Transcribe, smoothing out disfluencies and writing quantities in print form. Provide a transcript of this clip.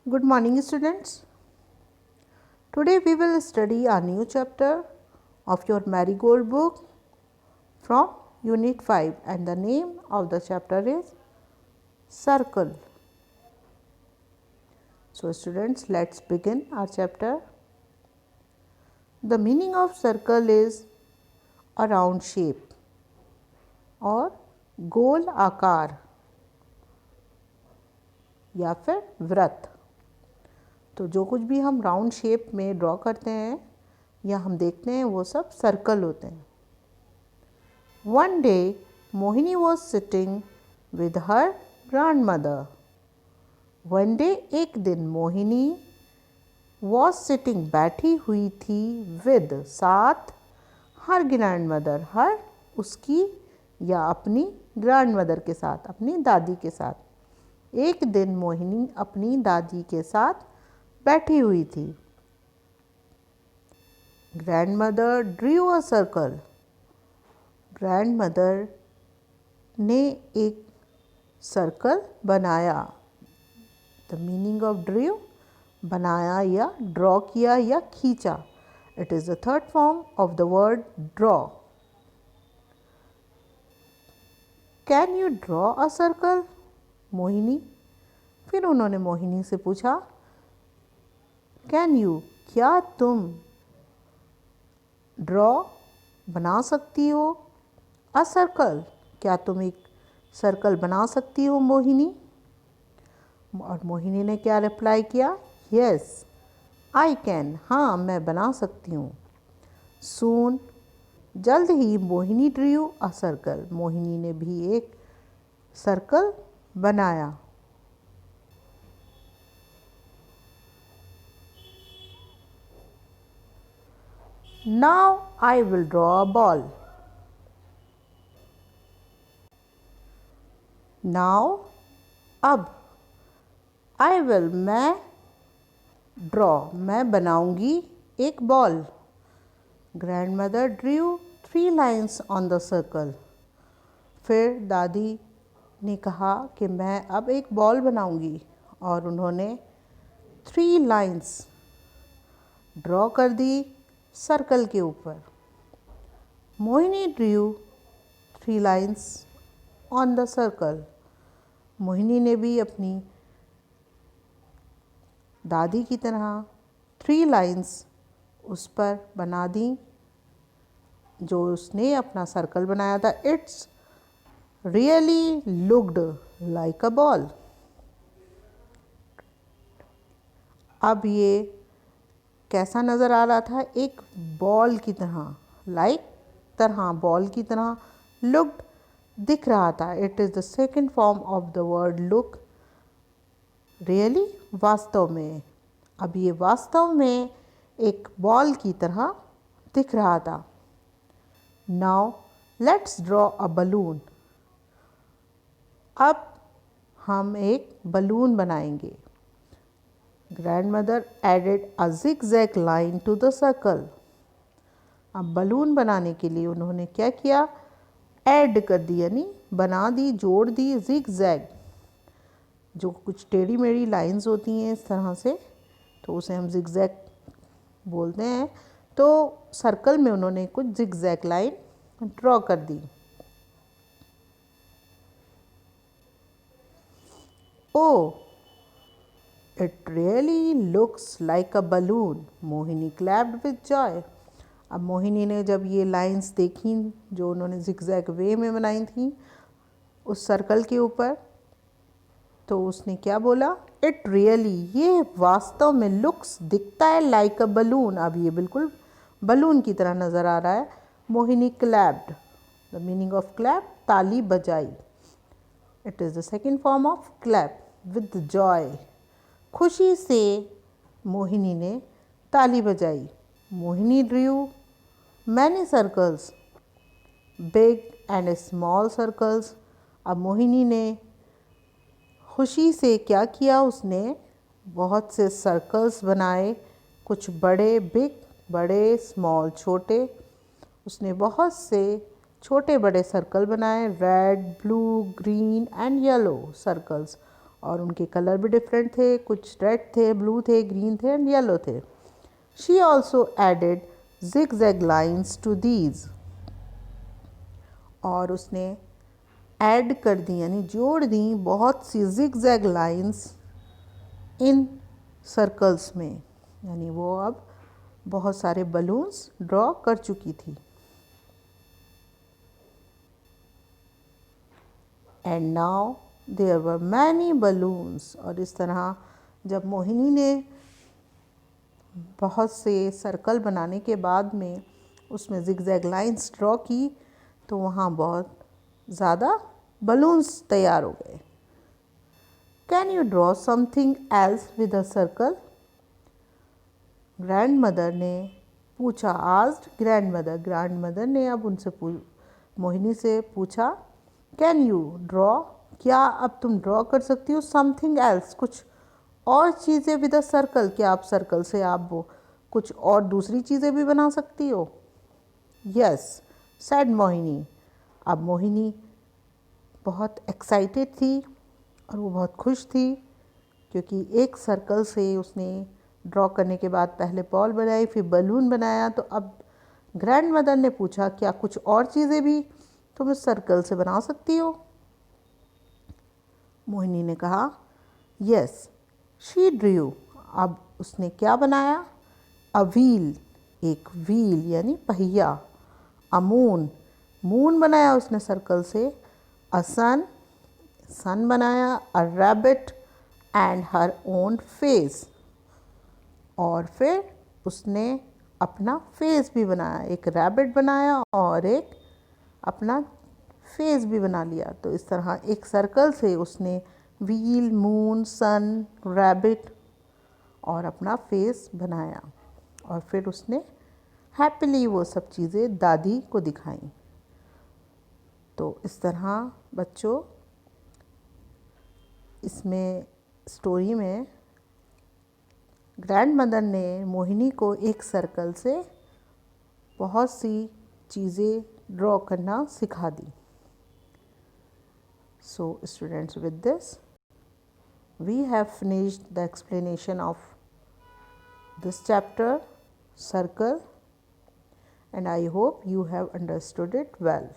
Good morning, students. Today we will study a new chapter of your Marigold book from Unit 5, and the name of the chapter is Circle. So, students, let's begin our chapter. The meaning of circle is a round shape और गोल आकार या फिर वृत्त। तो जो कुछ भी हम राउंड शेप में ड्रॉ करते हैं या हम देखते हैं वो सब सर्कल होते हैं। One day Mohini was sitting with her grand mother. One day एक दिन मोहिनी वॉज सिटिंग बैठी हुई थी विद साथ हर ग्रैंड मदर, हर उसकी या अपनी ग्रैंड मदर के साथ, अपनी दादी के साथ। एक दिन मोहिनी अपनी दादी के साथ बैठी हुई थी। Grandmother Drew a circle. Grandmother ने एक सर्कल बनाया। द मीनिंग ऑफ ड्रू, बनाया या ड्रॉ किया या खींचा। It is the third form of the word draw. Can you draw a circle? Mohini, फिर उन्होंने मोहिनी से पूछा, कैन यू, क्या तुम ड्रॉ बना सकती हो? अ सर्कल, क्या तुम एक सर्कल बना सकती हो मोहिनी? और मोहिनी ने क्या रिप्लाई किया? यस आई कैन, हाँ मैं बना सकती हूँ। सून, जल्द ही Mohini drew a circle, Mohini ने भी एक सर्कल बनाया। Now I will draw a ball. Now, अब, I will, मैं, draw, मैं बनाऊंगी एक ball. Grandmother drew 3 lines on the circle. फिर दादी ने कहा कि मैं अब एक बॉल बनाऊंगी और उन्होंने 3 lines ड्रॉ कर दी सर्कल के ऊपर। Mohini Drew 3 lines on the circle. Mohini ने भी अपनी दादी की तरह 3 lines उस पर बना दी जो उसने अपना सर्कल बनाया था। It's really looked like a ball. अब ये कैसा नज़र आ रहा था? एक बॉल की तरह, तरह बॉल की तरह, लुक्ड दिख रहा था। It is the second form of the word look. Really, वास्तव में। अब ये वास्तव में एक बॉल की तरह दिख रहा था। Now let's draw a balloon. अब हम एक बलून बनाएंगे। Grandmother added a zigzag line to the circle. अब बलून बनाने के लिए उन्होंने क्या किया? ऐड कर दी, यानी बना दी, जोड़ दी जिगजैग, जो कुछ टेढ़ी मेढ़ी लाइंस होती हैं इस तरह से, तो उसे हम जिगजैग बोलते हैं। तो सर्कल में उन्होंने कुछ जिगजैग लाइन ड्रॉ कर दी। Oh, it really looks like a balloon, Mohini clapped with joy. अब मोहिनी ने जब ये लाइंस देखी जो उन्होंने जिगजैग वे में बनाई थी उस सर्कल के ऊपर, तो उसने क्या बोला? इट रियली, ये वास्तव में, लुक्स, दिखता है, लाइक अ बलून। अब ये बिल्कुल बलून की तरह नज़र आ रहा है। Mohini clapped, the meaning of clap, ताली बजाई। It is the second form of clap, with Joy, खुशी से मोहिनी ने ताली बजाई। Mohini Drew many circles, big and small circles. अब मोहिनी ने खुशी से क्या किया? उसने बहुत से सर्कल्स बनाए, कुछ बड़े बिग, बड़े, स्मॉल छोटे। उसने बहुत से छोटे बड़े सर्कल बनाए, red, blue, green and yellow circles. और उनके कलर भी डिफरेंट थे, कुछ रेड थे, ब्लू थे, ग्रीन थे एंड येलो थे. She also added zigzag lines to these. और उसने ऐड कर दी यानी जोड़ दी बहुत सी zigzag lines इन सर्कल्स में, यानी वो अब बहुत सारे बलून्स ड्रॉ कर चुकी थी. And now there were many balloons. और इस तरह जब मोहिनी ने बहुत से सर्कल बनाने के बाद में उसमें zigzag लाइंस ड्रॉ की तो वहाँ बहुत ज़्यादा बलून्स तैयार हो गए. Can you draw something else with a circle? Grand mother ने पूछा. Asked grand mother. Grand mother ने अब उनसे मोहिनी से पूछा, कैन यू ड्रॉ, क्या अब तुम ड्रॉ कर सकती हो समथिंग एल्स, कुछ और चीज़ें विद अ सर्कल? क्या आप सर्कल से आप वो कुछ और दूसरी चीज़ें भी बना सकती हो? Yes sad Mohini. अब मोहिनी बहुत एक्साइटेड थी और वो बहुत खुश थी क्योंकि एक सर्कल से उसने ड्रॉ करने के बाद पहले बॉल बनाई, फिर बलून बनाया. तो अब ग्रैंड मदर ने पूछा, क्या कुछ और चीज़ें भी तुम इस सर्कल से बना सकती हो? मोहिनी ने कहा, यस. She Drew. अब उसने क्या बनाया? अ व्हील, एक व्हील यानी पहिया. अ मून, मून बनाया उसने सर्कल से. अ सन, सन बनाया. A rabbit and her own face. और फिर उसने अपना फेस भी बनाया, एक रैबिट बनाया और एक अपना फेस भी बना लिया. तो इस तरह एक सर्कल से उसने व्हील, मून, सन, रैबिट और अपना फेस बनाया. और फिर उसने हैप्पीली वो सब चीज़ें दादी को दिखाई. तो इस तरह बच्चों इसमें स्टोरी में ग्रैंड मदर ने मोहिनी को एक सर्कल से बहुत सी चीज़ें ड्रॉ करना सिखा दी. So students, with this we have finished the explanation of this chapter, circle, and I hope you have understood it well.